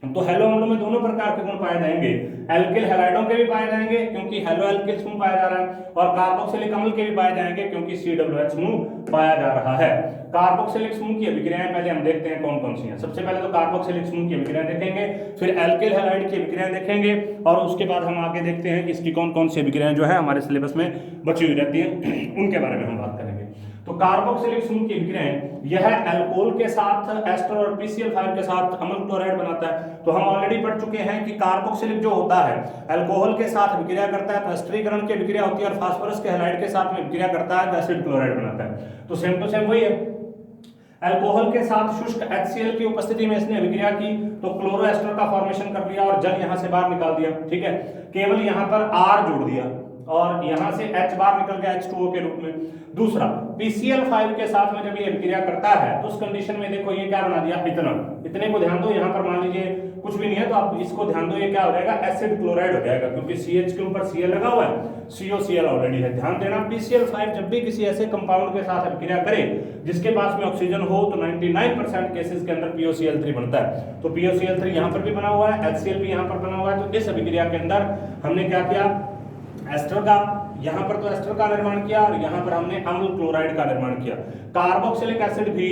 तो हेलो अम्लों में दोनों प्रकार के गुण पाए जाएंगे, एल्किल हैलाइडों के भी पाए जाएंगे क्योंकि हेलो एल्किल समूह पाया जा रहा है, और कार्बोक्सिलिक अम्ल के भी पाए जाएंगे क्योंकि COOH समूह पाया जा रहा है। कार्बोक्सिलिक समूह की अभिक्रियाएं पहले हम देखते हैं कौन कौन सी हैं। सबसे पहले तो कार्बोक्सिलिक समूह की अभिक्रियाएं देखेंगे, फिर एल्किल हैलाइड की अभिक्रियाएं देखेंगे, और उसके बाद हम आगे देखते हैं कि इसकी कौन कौन सी अभिक्रियाएं जो है हमारे सिलेबस में बची हुई रहती हैं, उनके बारे में हम बात करेंगे। तो कार्बोक्सिलिक समूह की अभिक्रियाएं, यह अल्कोहल के साथ एस्टर और PCl5 के साथ अम्ल क्लोराइड बनाता है। तो हम ऑलरेडी पढ़ चुके हैं कि कार्बोक्सिलिक जो होता है अल्कोहल के साथ अभिक्रिया करता है तो एस्टरीकरण की अभिक्रिया होती है, और फास्फोरस के हैलाइड के साथ में अभिक्रिया करता है तो एसिड क्लोराइड बनाता है। तो सेम टू सेम वही है, अल्कोहल के साथ शुष्क HCl की उपस्थिति में इसने अभिक्रिया की तो क्लोरोएस्टर का फॉर्मेशन कर दिया और जल यहां से बाहर निकाल दिया, ठीक है, केवल यहां पर R जोड़ दिया और यहां से H बाहर निकल गया H2O के रूप में। दूसरा PCl5 के साथ में जब ये अभिक्रिया करता है तो उस कंडीशन में देखो ये क्या बना दिया, इतने को ध्यान दो, यहां पर मान लीजिए कुछ भी नहीं है तो आप इसको ध्यान दो, ये क्या हो जाएगा, एसिड क्लोराइड हो जाएगा, क्योंकि CH के ऊपर Cl लगा हुआ है, COCl ऑलरेडी है। ध्यान देना PCl5 जब भी किसी ऐसे कंपाउंड के साथ अभिक्रिया करे जिसके पास में ऑक्सीजन हो तो 99% केसेस के अंदर POCl3 बनता है। तो POCl3 यहाँ पर भी बना हुआ है, HCl भी यहाँ पर बना हुआ है। तो इस अभिक्रिया के अंदर हमने क्या किया, एस्टर का, यहाँ पर तो एस्टर का निर्माण किया और यहाँ पर हमने अम्ल क्लोराइड का निर्माण किया। कार्बोक्सिलिक एसिड भी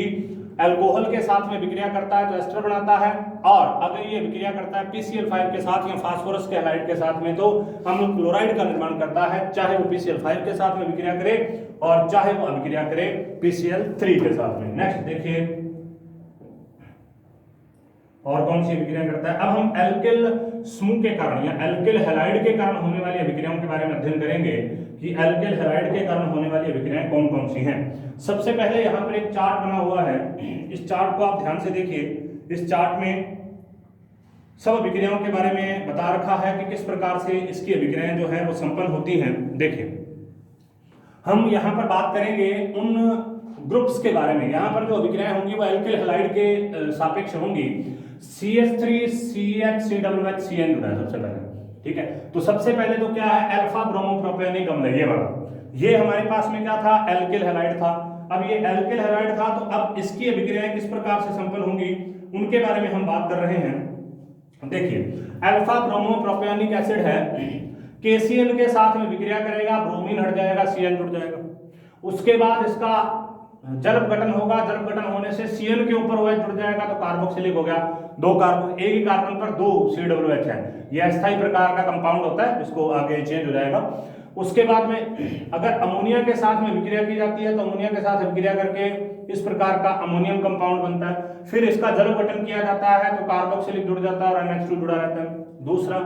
अल्कोहल के साथ में विक्रिया करता है तो एस्टर बनाता है, और अगर ये विक्रिया करता है PCl5 के साथ या फास्फोरस के हैलाइड के साथ में तो अम्ल क्लोराइड का निर्माण करता है, चाहे वो PCl5 के साथ में विक्रिया करे और चाहे वो अभिक्रिया करे PCl3 के साथ में। नेक्स्ट देखिए और कौन सी अभिक्रिया करता है। अब हम एल्किल समूह के कारण या एल्किल हैलाइड के कारण होने वाली अभिक्रियाओं के बारे में अध्ययन करेंगे कि एल्किल हैलाइड के कारण होने वाली अभिक्रियाएं कौन कौन सी हैं। सबसे पहले यहाँ पर एक चार्ट बना हुआ है, इस चार्ट को आप ध्यान से देखिए। इस चार्ट में सब अभिक्रियाओं के बारे में बता रखा है कि किस प्रकार से इसकी अभिक्रियाएं जो है वो संपन्न होती हैं। देखिए हम यहाँ पर बात करेंगे उन ग्रुप्स के बारे में, यहाँ पर जो अभिक्रियाएं होंगी वो एल्किल हैलाइड के सापेक्ष होंगी। CH3CHCOOHCN जुड़ा है सबसे पहले, ठीक है। तो सबसे पहले तो क्या है, अल्फा ब्रोमोप्रोपियोनिक अम्ल, ये वाला, ये हमारे पास में क्या था, एल्किल हैलाइड था। अब ये एल्किल हैलाइड था तो अब इसकी अभिक्रियाएं किस प्रकार से संपन्न होंगी उनके बारे में हम बात कर रहे हैं। देखिए अल्फा ब्रोमोप्रोपियोनिक एसिड है, KCl के साथ में विक्रिया करेगा, ब्रोमीन हट जाएगा, CN जुड़ जाएगा। उसके बाद इसका जल गठन होगा, जल गठन होने से Cl के ऊपर OH जुड़ जाएगा तो कार्बोक्सिलिक हो गया। दो कार्बन, एक ही कार्बन पर दो COOH है, यह अस्थायी प्रकार का कंपाउंड होता है, इसको आगे चेंज हो जाएगा। उसके बाद में अगर अमोनिया के साथ में विक्रिया की जाती है तो अमोनिया के साथ विक्रिया करके इस प्रकार का अमोनियम कंपाउंड बनता है। फिर इसका जल गठन किया जाता है तो कार्बोक्सिलिक जुड़ जाता है और NH2 जुड़ा रहता है। दूसरा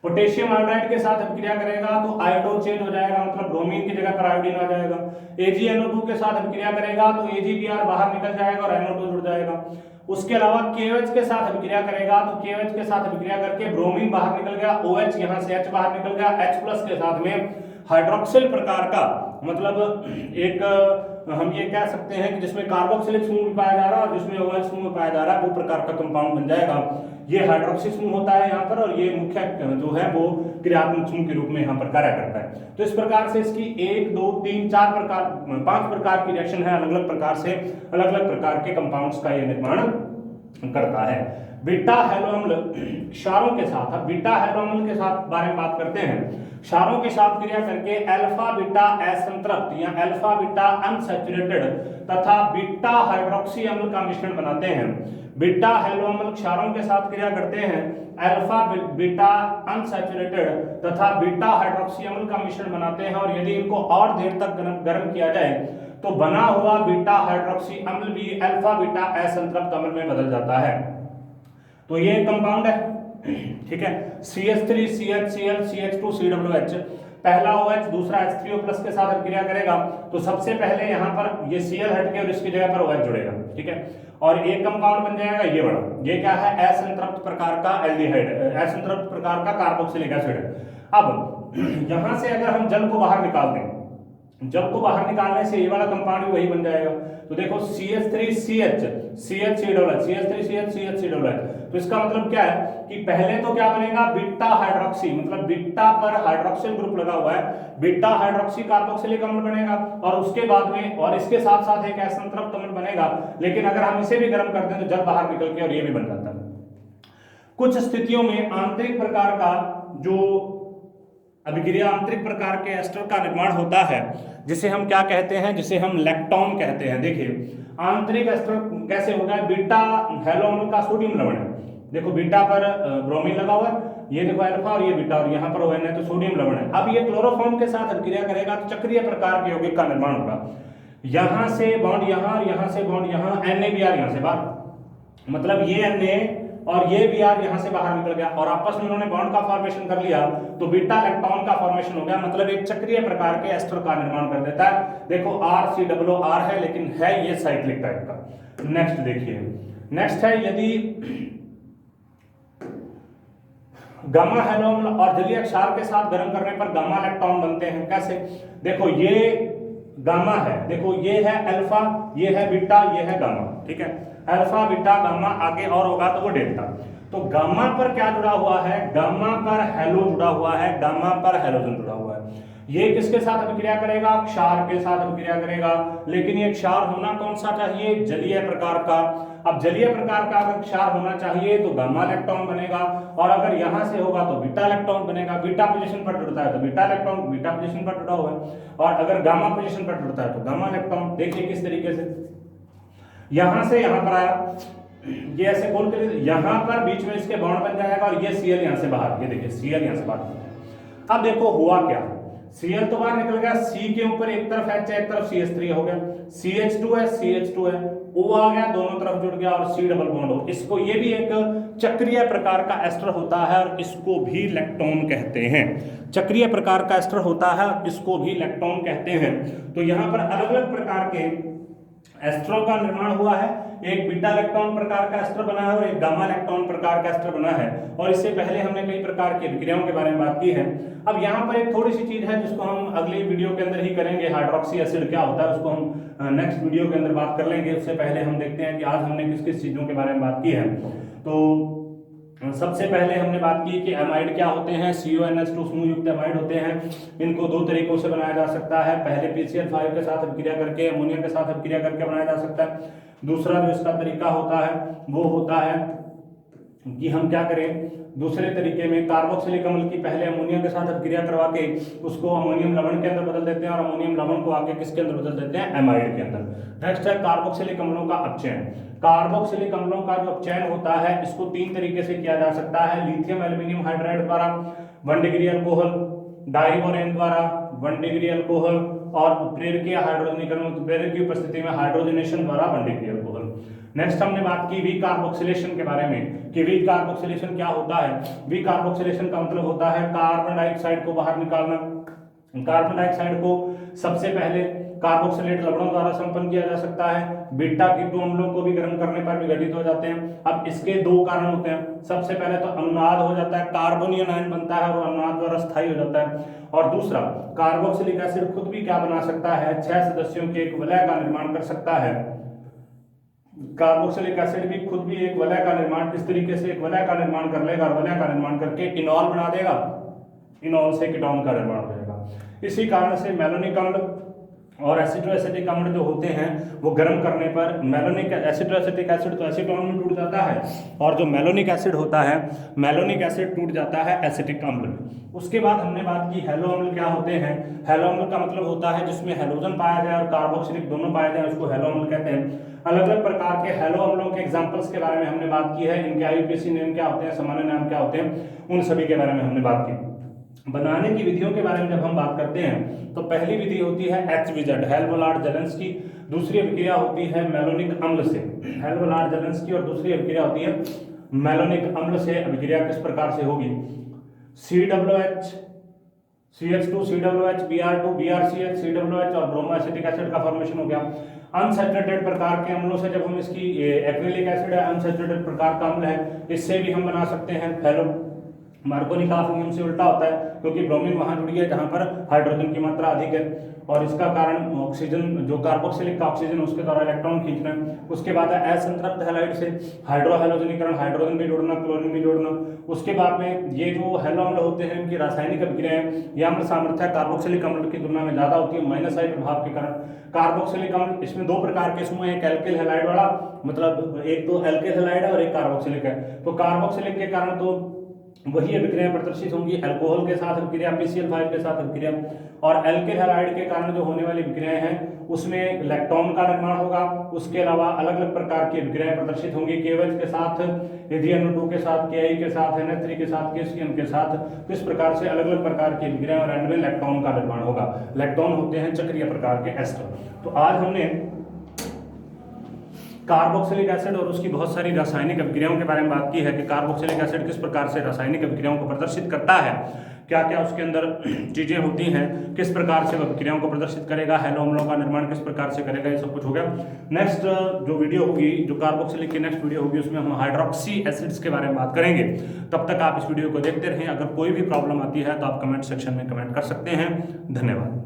पोटेशियम आयोडाइड के साथ अभिक्रिया करेगा तो आयोडो चेंज हो जाएगा, मतलब ब्रोमीन की जगह पर आयोडीन आ जाएगा। AgNO2 के साथ अभिक्रिया करेगा तो AgBr बाहर निकल जाएगा और NO2 जुड़ जाएगा। उसके अलावा KOH के साथ अभिक्रिया करेगा तो KOH के साथ अभिक्रिया करके ब्रोमीन बाहर निकल गया, OH यहां से H बाहर निकल गया, H+ के साथ में हाइड्रोक्सिल प्रकार का, मतलब एक हम ये कह सकते हैं कि जिसमें कार्बोक्सिलिक समूह भी पाया जा रहा है और जिसमें OH समूह पाया जा रहा है, वो प्रकार का कंपाउंड बन जाएगा। ये हाइड्रोक्सी समूह होता है यहाँ पर, और ये मुख्य जो है वो क्रियात्मक समूह के रूप में यहाँ पर कार्य करता है। तो इस प्रकार से इसकी 1 2 3 4 प्रकार 5 प्रकार की रिएक्शन है, अलग अलग प्रकार से अलग अलग प्रकार के कंपाउंड्स का ये निर्माण करता है। बीटा हैलो अम्ल क्षारों के साथ, अब बीटा हैलो अम्ल के साथ बारे में बात करते हैं। क्षारों के साथ क्रिया करके अल्फा बीटा असंतृप्त या अल्फा बीटा अनसैचुरेटेड तथा बीटा हाइड्रोक्सी अम्ल का मिश्रण बनाते हैं। बीटा हैलो अम्ल क्षारों के साथ क्रिया करते हैं, अल्फा बीटा अनसैचुरेटेड तथा बीटा हाइड्रोक्सी अम्ल का मिश्रण बनाते हैं, और यदि इनको और देर तक गर्म किया जाए तो बना हुआ बीटा हाइड्रोक्सी अम्ल भी अल्फा बीटा असंतृप्त अम्ल में बदल जाता है। तो ये कंपाउंड है, ठीक है। CH3 CHCl CH2 COOH, पहला OH दूसरा H3O+ के साथ क्रिया करेगा तो सबसे पहले यहाँ पर ये Cl हट के और इसकी जगह पर OH जुड़ेगा, ठीक है, और एक कंपाउंड बन जाएगा ये बड़ा, ये क्या है, असंतृप्त प्रकार का एल्डिहाइड, असंतृप्त प्रकार का कार्बोक्सिलिक एसिड है। अब यहाँ से अगर हम जल को बाहर निकाल दें, जल को बाहर निकालने से ये वाला कंपाउंड भी वही बन जाएगा। तो देखो CH3CH CHCOOH CH3CH CHCOOH, तो इसका मतलब क्या है कि पहले तो क्या बनेगा, बीटा हाइड्रोक्सी, मतलब बीटा पर हाइड्रोक्सिल ग्रुप लगा हुआ है, बीटा हाइड्रोक्सी कार्बोक्सिलिक अम्ल बनेगा, और उसके बाद में और इसके साथ साथ एक असंतृप्त अम्ल बनेगा। लेकिन अगर हम इसे भी गर्म कर दें तो जल बाहर निकल के और ये भी बन जाता है। कुछ स्थितियों में आंतरिक प्रकार का जो अभिक्रिया आंतरिक प्रकार के एस्टर का निर्माण होता है, जिसे हम क्या कहते हैं, जिसे हम लैक्टोन कहते हैं। देखिए आंतरिक एस्टर कैसे होगा, बीटा हैलो अम्ल का सोडियम लवण है, देखो बीटा पर ब्रोमीन लगा हुआ है, ये देखो अल्फा और ये बीटा, और यहाँ पर ON है तो सोडियम लवण है। अब ये क्लोरोफॉर्म के साथ अभिक्रिया करेगा तो चक्रीय प्रकार के यौगिक का निर्माण होगा। यहाँ से बॉन्ड यहाँ और यहाँ से बॉन्ड यहाँ, NaBr यहाँ से बाहर, मतलब ये Na और ये Br यहाँ से बाहर निकल गया और आपस में उन्होंने बॉन्ड का फॉर्मेशन कर लिया तो बीटा लैक्टोन का फॉर्मेशन हो गया, मतलब एक चक्रीय प्रकार के एस्टर का निर्माण कर देता है। देखो RCOOR है लेकिन है ये साइक्लिक टाइप का। नेक्स्ट देखिए, नेक्स्ट है यदि गामा हैलो अम्ल और जलीय क्षार के साथ गर्म करने पर गामा लैक्टोन बनते हैं। कैसे, देखो ये गामा है, देखो ये है अल्फा, ये है बीटा, ये है गामा, ठीक है, अल्फा बीटा गामा, आगे और होगा तो वो डेल्टा। तो गामा पर क्या जुड़ा हुआ है, गामा पर हैलो जुड़ा हुआ है, गामा पर हैलोजन जुड़ा हुआ है। ये किसके साथ अभिक्रिया करेगा, क्षार के साथ अभिक्रिया करेगा, लेकिन ये क्षार होना कौन सा चाहिए, जलीय प्रकार का। अब जलीय प्रकार का अगर क्षार होना चाहिए तो गामा लैक्टोन बनेगा, और अगर यहां से होगा तो बीटा लैक्टोन बनेगा। बीटा पोजीशन पर जुड़ता है तो बीटा लैक्टोन बीटा पोजीशन पर जुड़ा हुआ है, और अगर गामा पोजीशन पर जुड़ता है तो गामा लैक्टोन। देखिए किस तरीके से यहां से यहां पर आया, ये ऐसे खोल के यहां पर बीच में इसके बॉन्ड बन जाएगा, और ये Cl यहां से बाहर, ये देखिए Cl यहां से बाहर। अब देखो हुआ क्या, Cl तो बाहर निकल गया, C के ऊपर एक तरफ H है एक तरफ CH3 हो गया, CH2 है CH2 है, O आ गया दोनों तरफ जुड़ गया और C डबल बॉन्ड हो। इसको ये भी एक चक्रीय प्रकार का एस्टर होता है और इसको भी लैक्टोन कहते हैं। चक्रीय प्रकार का एस्टर होता है इसको भी लैक्टोन कहते हैं। तो यहाँ पर अलग अलग प्रकार के एस्टरों का निर्माण हुआ है, एक बीटा लैक्टोन प्रकार का एस्टर बना है और एक गामा लैक्टोन प्रकार का एस्टर बना है, और इससे पहले हमने कई प्रकार की अभिक्रियाओं के बारे में बात की है। अब यहाँ पर एक थोड़ी सी चीज है जिसको हम अगली वीडियो के अंदर ही करेंगे, हाइड्रोक्सी एसिड क्या होता है उसको हम नेक्स्ट वीडियो के अंदर बात कर लेंगे। उससे पहले हम देखते हैं कि आज हमने किस किस चीजों के बारे में बात की है। तो सबसे पहले हमने बात की कि एमाइड क्या होते हैं, CONH2 समूह युक्त एमाइड होते हैं। इनको दो तरीकों से बनाया जा सकता है, पहले PCl5 के साथ अभिक्रिया करके, अमोनिया के साथ अभिक्रिया करके बनाया जा सकता है। दूसरा जो इसका तरीका होता है वो होता है कि हम क्या करें, दूसरे तरीके में कार्बोक्सिलिक अम्ल की पहले अमोनिया के साथ अभिक्रिया करवा के उसको अमोनियम लवण के अंदर बदल देते हैं, और अमोनियम लवण को आके किसके अंदर बदल देते हैं, एमाइड के अंदर। नेक्स्ट है कार्बोक्सिलिक अम्लों का अपचयन। कार्बोक्सिलिक अम्लों का जो अपचयन होता है इसको तीन तरीके से किया जा सकता है, लिथियम एल्यूमिनियम हाइड्राइड द्वारा, 1 डिग्री अल्कोहल, डाइबोरेन द्वारा 1 डिग्री अल्कोहल, और प्रेरकीय हाइड्रोजनीकरण, प्रेरक की उपस्थिति में हाइड्रोजनेशन द्वारा बंधे गए अल्कोहल। नेक्स्ट हमने बात की वीक कार्बोक्सिलेशन के बारे में कि वीक कार्बोक्सिलेशन क्या होता है। वीक कार्बोक्सिलेशन का मतलब होता है कार्बन डाइऑक्साइड को बाहर निकालना। कार्बन डाइऑक्साइड को सबसे पहले कार्बोक्सिलेट लवणों द्वारा संपन्न किया जा सकता है। बीटा कीटो अम्लों को भी गर्म करने पर विघटित हो जाते हैं। अब इसके दो कारण होते हैं। सबसे पहले तो अनुनाद हो जाता है, कार्बोनियन आयन बनता है और अनुनाद द्वारा स्थायी हो जाता है। और दूसरा, कार्बोक्सिलिक एसिड खुद भी क्या बना सकता है, 6 सदस्यों के एक वलय का निर्माण कर सकता है। कार्बोक्सिलिक एसिड भी खुद भी एक वलय का निर्माण, इस तरीके से एक वलय का निर्माण कर लेगा और वलय का निर्माण करके इनॉल बना देगा, इनॉल से कीटोन का निर्माण हो जाएगा। इसी कारण से मैलोनिक अम्ल और एसिटोएसिटिक अम्ल जो होते हैं वो गर्म करने पर मैलोनिक एसिटोएसिटिक एसिड तो एसीटोन में टूट जाता है और जो मैलोनिक एसिड होता है, मैलोनिक एसिड टूट जाता है एसिटिक अम्ल में। उसके बाद हमने बात की हैलो अम्ल क्या होते हैं। हैलो अम्ल का मतलब होता है जिसमें हैलोजन पाया जाए और कार्बोक्सिलिक दोनों पाए जाए, उसको हैलो अम्ल कहते हैं। अलग अलग प्रकार के हैलो अम्लों के एग्जांपल्स के बारे में हमने बात की है, इनके आईयूपीएसी नेम क्या होते हैं, सामान्य नाम क्या होते हैं, उन सभी के बारे में हमने बात की। बनाने की विधियों के बारे में जब हम बात करते हैं तो पहली विधि होती है HVZ, हेल्वोलार्ड जेलेंस्की। दूसरी अभिक्रिया होती है मैलोनिक अम्ल से, हेल्वोलार्ड जेलेंस्की, और दूसरी अभिक्रिया होती है मैलोनिक अम्ल से। अभिक्रिया किस प्रकार से होगी, COOH CH2 COOH Br2 BrCH COOH और ब्रोमो एसिटिक एसिड का फॉर्मेशन हो गया। अनसैचुरेटेड प्रकार के अम्लों से जब हम इसकी एक्रिलिक एसिड है, अनसैचुरेटेड प्रकार का अम्ल है, इससे भी हम बना सकते हैं हैलो। मार्कोनिकॉफ नियम से उल्टा होता है क्योंकि ब्रोमीन वहां जुड़ी है जहां पर हाइड्रोजन की मात्रा अधिक है और इसका कारण ऑक्सीजन, जो कार्बोक्सिलिक का ऑक्सीजन उसके द्वारा इलेक्ट्रॉन खींचना है। उसके बाद है असंतृप्त हैलाइड से हाइड्रोहैलोजनीकरण, हाइड्रोजन भी जोड़ना, क्लोरीन भी जोड़ना। उसके बाद में ये जो हैलो अम्ल होते हैं इनकी रासायनिक अभिक्रियाएं या अम्ल सामर्थ्य कार्बोक्सिलिक अम्ल की तुलना में ज्यादा होती है माइनस आई प्रभाव के कारण। कार्बोक्सिलिक अम्ल, इसमें दो प्रकार के समूह, एक एल्किल हैलाइड वाला, मतलब एक तो एल्किल हैलाइड है और एक कार्बोक्सिलिक है। तो कार्बोक्सिलिक के कारण तो वही अभिक्रिया प्रदर्शित होंगी अल्कोहल के साथ अभिक्रिया, PCl5 के साथ अभिक्रिया, और एल्किल हैलाइड के कारण जो होने वाली अभिक्रियाएं हैं उसमें लैक्टोन का निर्माण होगा। उसके अलावा अलग अलग प्रकार की अभिक्रियाएं प्रदर्शित होंगी, KOH के साथ, AgNO2 के साथ, Ki के साथ, NH3 के साथ, KCl के साथ। इस प्रकार से अलग अलग प्रकार की अभिक्रियाएं और एंड में लैक्टोन का निर्माण होगा। लैक्टोन होते हैं चक्रीय प्रकार के एस्टर। तो आज हमने कार्बोक्सिलिक एसिड और उसकी बहुत सारी रासायनिक अभिक्रियाओं के बारे में बात की है कि कार्बोक्सिलिक एसिड किस प्रकार से रासायनिक अभिक्रियाओं को प्रदर्शित करता है, क्या क्या उसके अंदर चीजें होती हैं, किस प्रकार से वह अभिक्रियाओं को प्रदर्शित करेगा, हैलो अम्लों का निर्माण किस प्रकार से करेगा, ये सब कुछ हो गया। नेक्स्ट जो वीडियो होगी, जो कार्बोक्सिलिक की नेक्स्ट वीडियो होगी, उसमें हम हाइड्रोक्सी एसिड्स के बारे में बात करेंगे। तब तक आप इस वीडियो को देखते रहें। अगर कोई भी प्रॉब्लम आती है तो आप कमेंट सेक्शन में कमेंट कर सकते हैं। धन्यवाद।